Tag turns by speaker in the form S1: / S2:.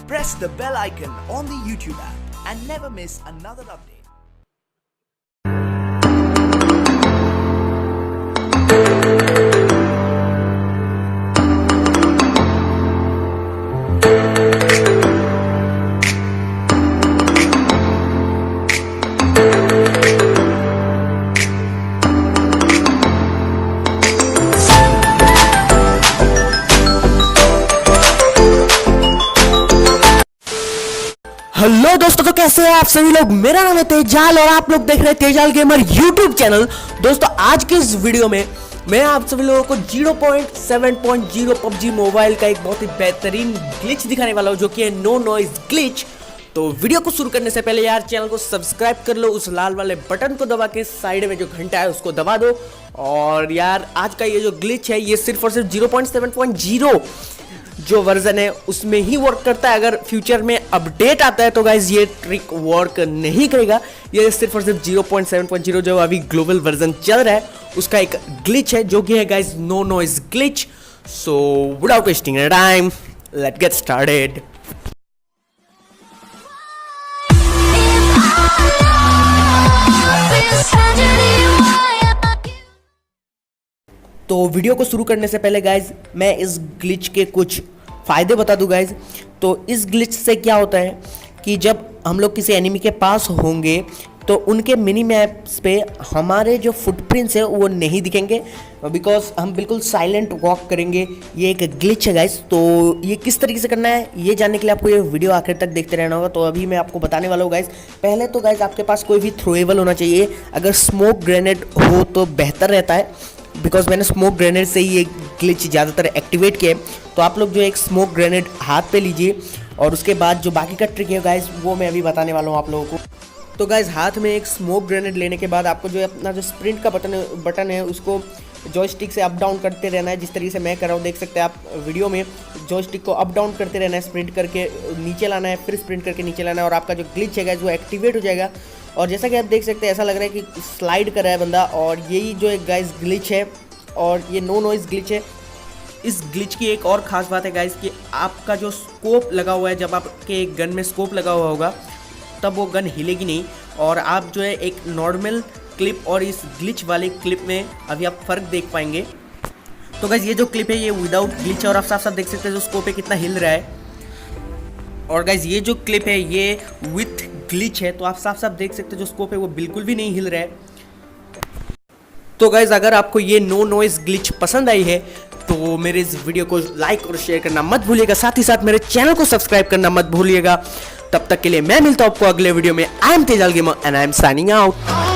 S1: Press the bell icon on the YouTube app and never miss another update.
S2: Hello दोस्तों, तो कैसे हैं आप सभी लोग। मेरा नाम है तेजाल और आप लोग देख रहे हैं तेजाल गेमर यूट्यूब चैनल। दोस्तों आज के इस वीडियो में मैं आप सभी लोगों को 0.7.0 पबजी मोबाइल का एक बहुत ही बेहतरीन ग्लिच दिखाने वाला हूं, जो कि है नो नॉइज ग्लिच। तो वीडियो को शुरू करने से पहले यार चैनल को सब्सक्राइब कर लो, उस लाल वाले बटन को दबा के साइड में जो घंटा है उसको दबा दो। और यार आज का ये जो ग्लिच है ये सिर्फ और सिर्फ 0.7.0 जो वर्जन है उसमें ही वर्क करता है। अगर फ्यूचर में अपडेट आता है तो गाइज ये ट्रिक वर्क नहीं करेगा। ये सिर्फ और सिर्फ 0.7.0 जो अभी ग्लोबल वर्जन चल रहा है उसका एक ग्लिच है, जो कि है guys no noise glitch. So without wasting time let's get started. तो वीडियो को शुरू करने से पहले गाइज मैं इस ग्लिच के कुछ फ़ायदे बता दूं गाइज। तो इस ग्लिच से क्या होता है कि जब हम लोग किसी एनिमी के पास होंगे तो उनके मिनी मैप्स पे हमारे जो फुटप्रिंट्स है वो नहीं दिखेंगे, बिकॉज हम बिल्कुल साइलेंट वॉक करेंगे। ये एक ग्लिच है गाइज। तो ये किस तरीके से करना है ये जानने के लिए आपको ये वीडियो आखिर तक देखते रहना होगा। तो अभी मैं आपको बताने वाला हूँ गाइज। पहले तो गाइज आपके पास कोई भी थ्रोएबल होना चाहिए। अगर स्मोक ग्रेनेड हो तो बेहतर रहता है, बिकॉज मैंने स्मोक ग्रेनेड से ही ये ग्लिच ज़्यादातर एक्टिवेट किया है। तो आप लोग जो एक स्मोक ग्रेनेड हाथ पे लीजिए और उसके बाद जो बाकी का ट्रिक है गाइज वो मैं अभी बताने वाला हूँ आप लोगों को। तो गाइज हाथ में एक स्मोक ग्रेनेड लेने के बाद आपको जो अपना जो स्प्रिंट का बटन है उसको जॉयस्टिक से अप डाउन करते रहना है, जिस तरीके से मैं कर रहा हूँ। देख सकते हैं आप वीडियो में, जॉयस्टिक को अप डाउन करते रहना है, स्प्रिंट करके नीचे लाना है, फिर स्प्रिंट करके नीचे लाना है, और आपका जो ग्लिच है गाइज वो एक्टिवेट हो जाएगा। और जैसा कि आप देख सकते हैं ऐसा लग रहा है कि स्लाइड कर रहा है बंदा, और यही जो एक गाइज ग्लिच है और ये नो नॉइज ग्लिच है। इस ग्लिच की एक और ख़ास बात है गाइस कि आपका जो स्कोप लगा हुआ है, जब आपके गन में स्कोप लगा हुआ होगा तब वो गन हिलेगी नहीं, और आप जो है एक नॉर्मल क्लिप और इस ग्लिच वाले क्लिप में अभी आप फ़र्क देख पाएंगे। तो गाइस ये जो क्लिप है ये विदाउट ग्लिच है और आप साफ साफ देख सकते हैं जो स्कोप है कितना हिल रहा है। और गाइस ये जो क्लिप है ये विथ ग्लिच है, तो आप साफ साफ देख सकते हैं जो स्कोप है वो बिल्कुल भी नहीं हिल रहा है। तो गाइज अगर आपको ये नो नॉइज ग्लिच पसंद आई है तो मेरे इस वीडियो को लाइक और शेयर करना मत भूलिएगा, साथ ही साथ मेरे चैनल को सब्सक्राइब करना मत भूलिएगा। तब तक के लिए मैं मिलता हूं आपको अगले वीडियो में। I am Tejal Gamer and I am signing out.